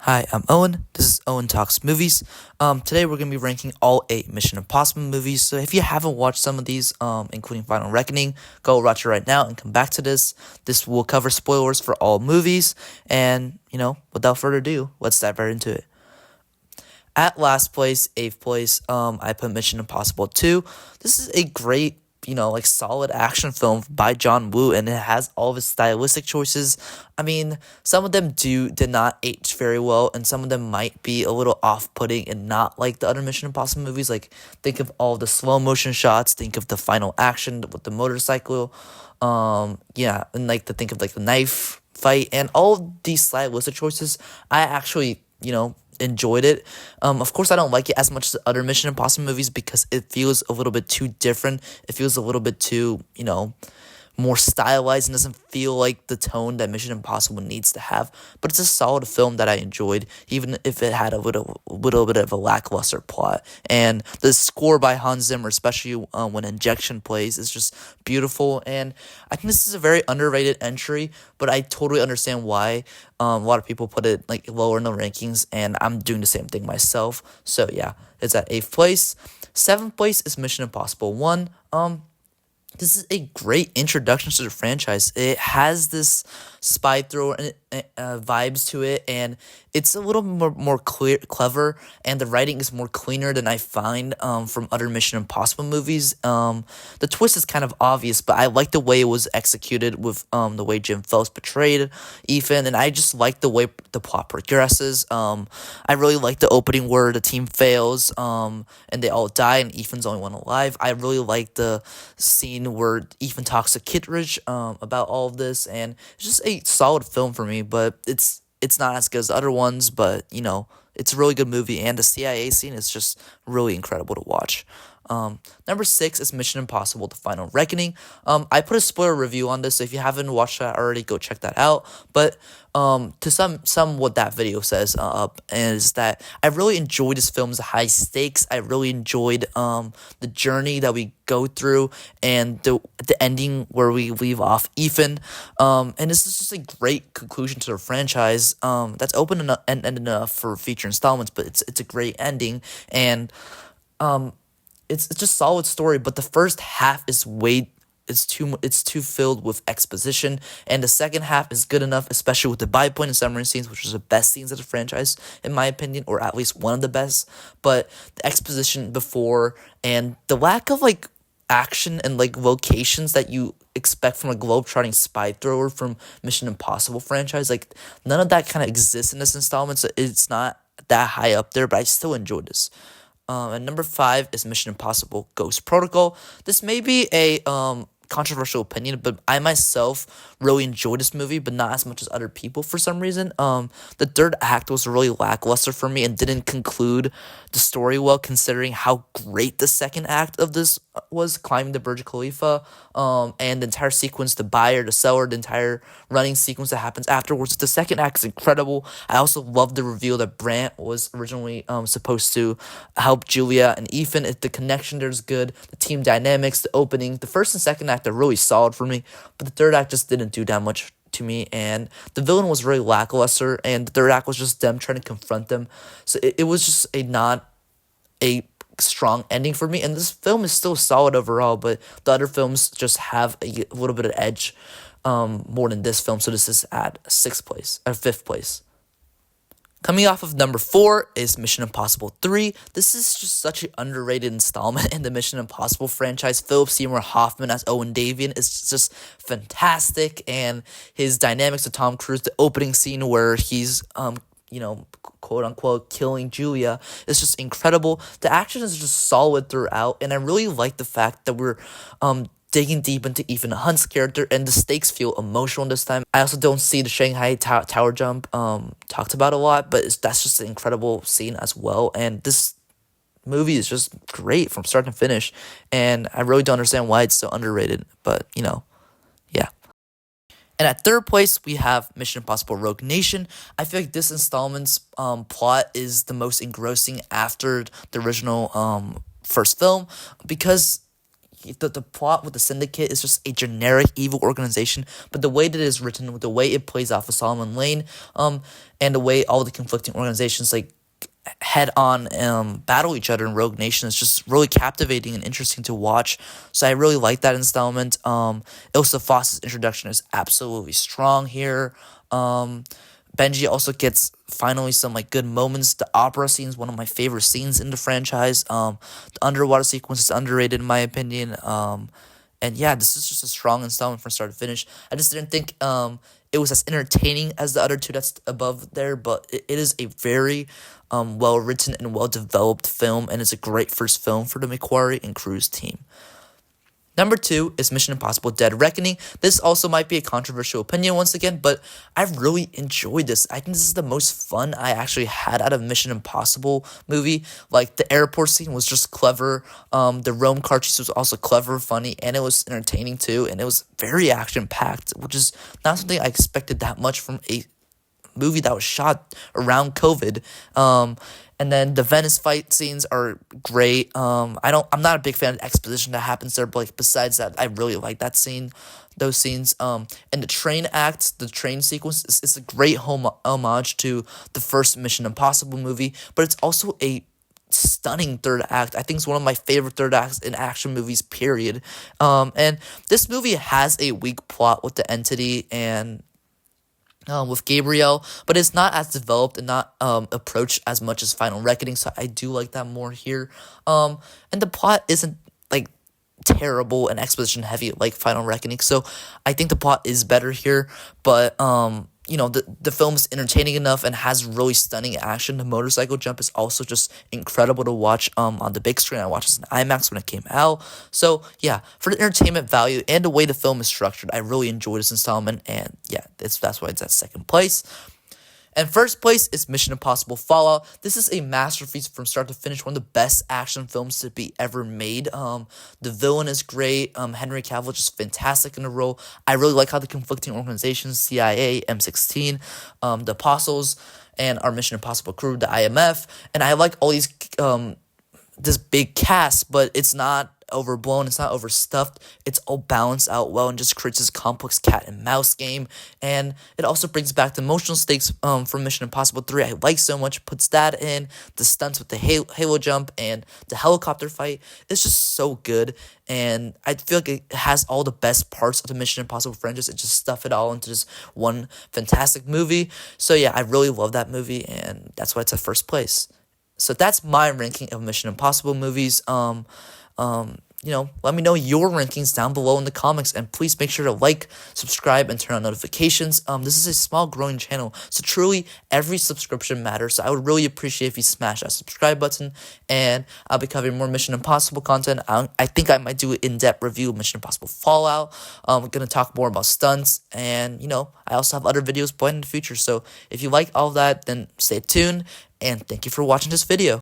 Hi, I'm Owen. This is Owen Talks Movies. Today we're gonna be ranking all 8 Mission Impossible movies. So if you haven't watched some of these, including Final Reckoning, go watch it right now and come back to this. This will cover spoilers for all movies. And without further ado, let's dive right into it. At last place, 8th place, I put Mission Impossible 2. This is a great, solid action film by John Woo, and it has all of his stylistic choices. I mean, some of them did not age very well, and some of them might be a little off-putting and not like the other Mission Impossible movies. Like, think of all the slow motion shots, think of the final action with the motorcycle, and think of like the knife fight and all of these stylistic choices. I actually, enjoyed it. Of course, I don't like it as much as the other Mission Impossible movies because it feels a little bit too different. It feels a little bit too, more stylized and doesn't feel like the tone that Mission Impossible needs to have. But it's a solid film that I enjoyed, even if it had a little bit of a lackluster plot. And the score by Hans Zimmer, especially when Injection plays, is just beautiful. And I think this is a very underrated entry, but I totally understand why a lot of people put it like lower in the rankings, and I'm doing the same thing myself. So yeah, it's at 8th place. 7th place is Mission Impossible 1. This is a great introduction to the franchise. It has this spy thriller vibes to it, and it's a little more clever, and the writing is more cleaner than I find from other Mission Impossible movies. The twist is kind of obvious, but I like the way it was executed with the way Jim Phelps portrayed Ethan, and I just like the way the plot progresses. I really like the opening where the team fails, and they all die, and Ethan's the only one alive. I really like the scene where Ethan talks to Kittredge about all of this, and it's just a solid film for me, but it's not as good as the other ones, but it's a really good movie, and the CIA scene is just really incredible to watch. Number 6 is Mission Impossible: The Final Reckoning. I put a spoiler review on this, so if you haven't watched that already, go check that out. But to some what that video says is that I really enjoyed this film's high stakes. I really enjoyed the journey that we go through and the ending where we leave off Ethan. And this is just a great conclusion to the franchise. That's open and ended enough for future installments, but it's a great ending, and it's just solid story. But the first half is it's too filled with exposition, and the second half is good enough, especially with the biplane and submarine scenes, which was the best scenes of the franchise in my opinion, or at least one of the best. But the exposition before and the lack of like action and like locations that you expect from a globe-trotting spy thriller from Mission Impossible franchise, like none of that kind of exists in this installment, so it's not that high up there, but I still enjoyed this. And number 5 is Mission Impossible: Ghost Protocol. This may be a controversial opinion, but I myself really enjoyed this movie, but not as much as other people for some reason. The third act was really lackluster for me and didn't conclude the story well, considering how great the second act of this was, climbing the Burj Khalifa, and the entire sequence, the buyer, the seller, the entire running sequence that happens afterwards. The second act is incredible. I also love the reveal that Brandt was originally supposed to help Julia and Ethan. If the connection there's good, the team dynamics, the opening, the first and second act are really solid for me, but the third act just didn't do that much to me, and the villain was really lackluster, and the third act was just them trying to confront them. So it was just not a strong ending for me, and this film is still solid overall, but the other films just have a little bit of edge more than this film, so this is at 6th place or 5th place. Coming off of number 4 is Mission Impossible 3. This is just such an underrated installment in the Mission Impossible franchise. Philip Seymour Hoffman as Owen Davian is just fantastic, and his dynamics with Tom Cruise, the opening scene where he's quote unquote killing Julia, is just incredible. The action is just solid throughout, and I really like the fact that we're digging deep into Ethan Hunt's character, and the stakes feel emotional this time. I also don't see the Shanghai Tower jump talked about a lot, but that's just an incredible scene as well, and this movie is just great from start to finish, and I really don't understand why it's so underrated, but yeah. And at 3rd place, we have Mission Impossible: Rogue Nation. I feel like this installment's plot is the most engrossing after the original first film, because the plot with the Syndicate is just a generic evil organization, but the way that it is written, with the way it plays off of Solomon Lane, and the way all the conflicting organizations like head on battle each other in Rogue Nation is just really captivating and interesting to watch. So I really like that installment. Ilsa Foss's introduction is absolutely strong here. Benji also gets finally some like good moments. The opera scene is one of my favorite scenes in the franchise. The underwater sequence is underrated in my opinion. And yeah, this is just a strong installment from start to finish. I just didn't think it was as entertaining as the other two that's above there, but it is a very well written and well developed film, and it's a great first film for the McQuarrie and Cruise team. Number 2 is Mission Impossible Dead Reckoning. This also might be a controversial opinion once again, but I've really enjoyed this. I think this is the most fun I actually had out of Mission Impossible movie. Like, the airport scene was just clever. The Rome car chase was also clever, funny, and it was entertaining too, and it was very action-packed, which is not something I expected that much from a movie that was shot around COVID. And then the Venice fight scenes are great. I'm not a big fan of the exposition that happens there, but like besides that, I really like that scene, those scenes. And the train act, the train sequence is a great homage to the first Mission Impossible movie, but it's also a stunning third act. I think it's one of my favorite third acts in action movies, period. And this movie has a weak plot with the entity and with Gabriel, but it's not as developed and not approached as much as Final Reckoning, so I do like that more here. And the plot isn't like terrible and exposition heavy like Final Reckoning, so I think the plot is better here, but the film is entertaining enough and has really stunning action. The motorcycle jump is also just incredible to watch on the big screen. I watched this in IMAX when it came out. So yeah, for the entertainment value and the way the film is structured, I really enjoyed this installment, and yeah, that's why it's at second place. And first place is Mission Impossible Fallout. This is a masterpiece from start to finish, one of the best action films to be ever made. The villain is great. Henry Cavill just fantastic in the role. I really like how the conflicting organizations, CIA, M16, the Apostles, and our Mission Impossible crew, the IMF, and I like all these this big cast, but it's not overblown, it's not overstuffed, it's all balanced out well and just creates this complex cat and mouse game. And it also brings back the emotional stakes from Mission Impossible 3 I like so much, puts that in, the stunts with the halo jump and the helicopter fight. It's just so good, and I feel like it has all the best parts of the Mission Impossible franchise. It just stuff it all into this one fantastic movie. So yeah, I really love that movie, and that's why it's at first place. So that's my ranking of Mission Impossible movies. Let me know your rankings down below in the comments, and please make sure to like, subscribe, and turn on notifications. This is a small growing channel, so truly every subscription matters. So I would really appreciate if you smash that subscribe button, and I'll be covering more Mission Impossible content. I think I might do an in-depth review of Mission Impossible Fallout. We're gonna talk more about stunts, and I also have other videos planned in the future. So if you like all of that, then stay tuned, and thank you for watching this video.